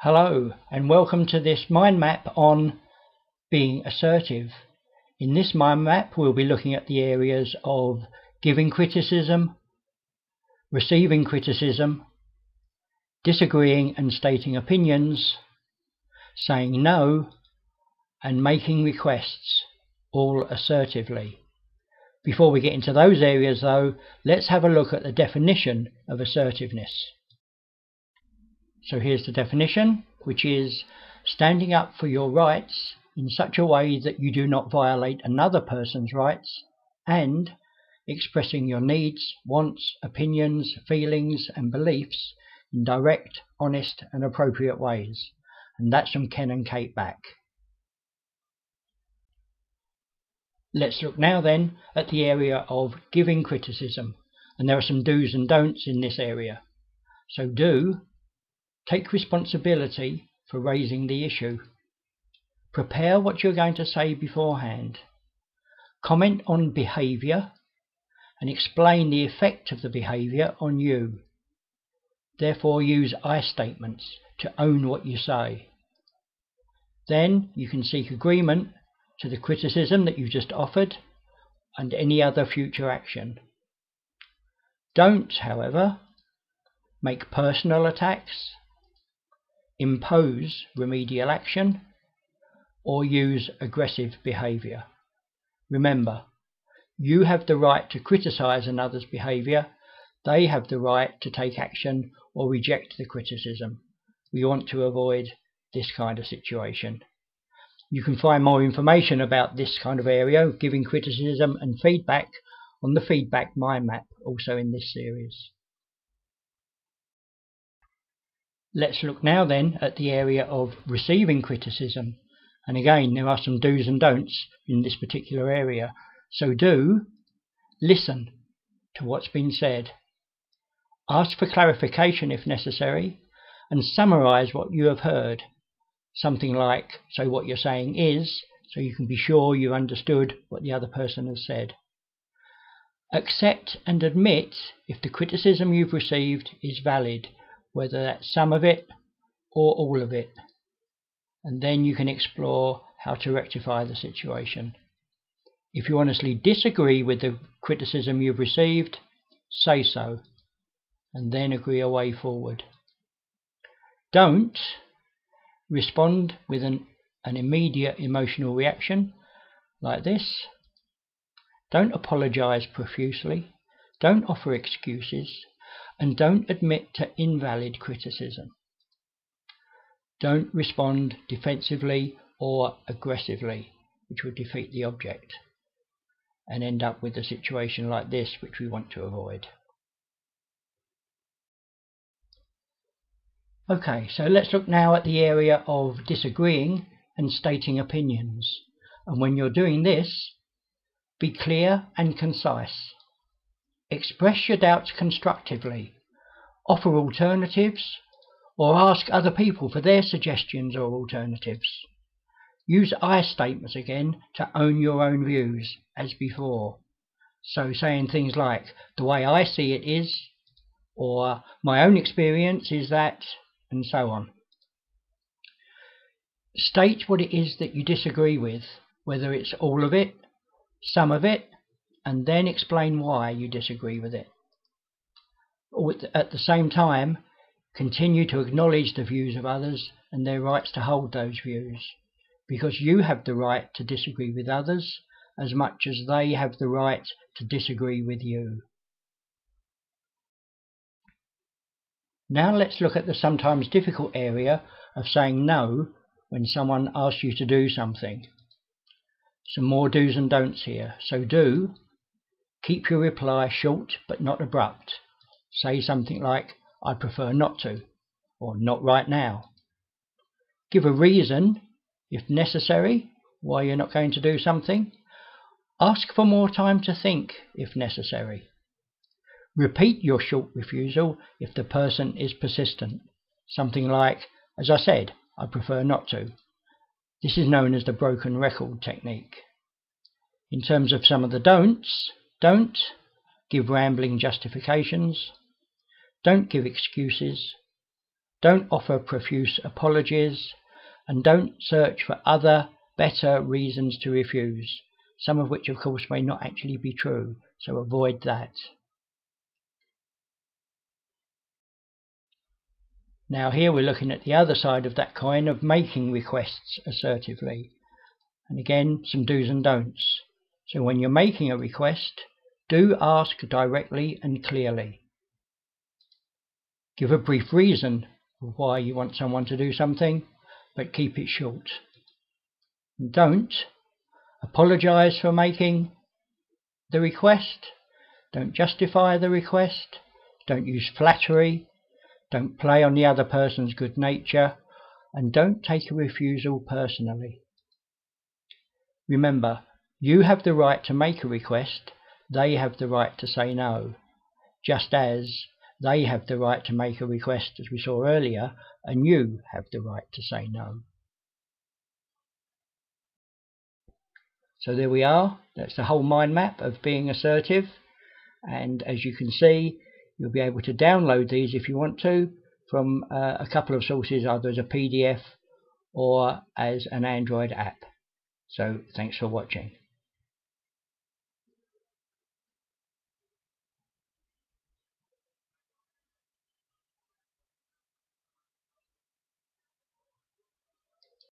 Hello and welcome to this mind map on being assertive. In this mind map we'll be looking at the areas of giving criticism, receiving criticism, disagreeing and stating opinions, saying no, and making requests, all assertively. Before we get into those areas though, let's have a look at the definition of assertiveness. So here's the definition, which is standing up for your rights in such a way that you do not violate another person's rights, and expressing your needs, wants, opinions, feelings and beliefs in direct, honest and appropriate ways. And that's from Ken and Kate Back. Let's look now then at the area of giving criticism, and there are some do's and don'ts in this area. So do: take responsibility for raising the issue. Prepare what you're going to say beforehand. Comment on behaviour and explain the effect of the behaviour on you. Therefore use I statements to own what you say. Then you can seek agreement to the criticism that you just offered and any other future action. Don't, however, make personal attacks, impose remedial action, or use aggressive behaviour. Remember, you have the right to criticise another's behaviour. They have the right to take action or reject the criticism. We want to avoid this kind of situation. You can find more information about this kind of area, giving criticism and feedback, on the feedback mind map, also in this series. Let's look now then at the area of receiving criticism, and again there are some do's and don'ts in this particular area. So do listen to what's been said, ask for clarification if necessary, and summarise what you have heard. Something like, so what you're saying is, so you can be sure you understood what the other person has said. Accept and admit if the criticism you've received is valid, whether that's some of it or all of it, and then you can explore how to rectify the situation. If you honestly disagree with the criticism you've received, say so, and then agree a way forward. Don't respond with an immediate emotional reaction like this. Don't apologise profusely. Don't offer excuses. And don't admit to invalid criticism. Don't respond defensively or aggressively, which would defeat the object and end up with a situation like this, which we want to avoid. Okay, so let's look now at the area of disagreeing and stating opinions. And when you're doing this, be clear and concise. Express your doubts constructively. Offer alternatives, or ask other people for their suggestions or alternatives. Use I statements again to own your own views, as before. So saying things like, the way I see it is, or my own experience is that, and so on. State what it is that you disagree with, whether it's all of it, some of it, and then explain why you disagree with it. At the same time, continue to acknowledge the views of others and their rights to hold those views, because you have the right to disagree with others as much as they have the right to disagree with you. Now let's look at the sometimes difficult area of saying no when someone asks you to do something. Some more do's and don'ts here. So do: keep your reply short but not abrupt. Say something like, I prefer not to, or not right now. Give a reason, if necessary, why you're not going to do something. Ask for more time to think, if necessary. Repeat your short refusal if the person is persistent. Something like, as I said, I prefer not to. This is known as the broken record technique. In terms of some of the don'ts, don't give rambling justifications. Don't give excuses. Don't offer profuse apologies, and don't search for other, better reasons to refuse, some of which of course may not actually be true, so avoid that. Now here we're looking at the other side of that coin of making requests assertively. And again, some do's and don'ts. So when you're making a request, do ask directly and clearly. Give a brief reason of why you want someone to do something, but keep it short. And don't apologize for making the request. Don't justify the request. Don't use flattery. Don't play on the other person's good nature. And don't take a refusal personally. Remember, you have the right to make a request. They have the right to say no. Just as they have the right to make a request, as we saw earlier, and you have the right to say no. So there we are. That's the whole mind map of being assertive. And as you can see, you'll be able to download these if you want to from a couple of sources, either as a PDF or as an Android app. So thanks for watching.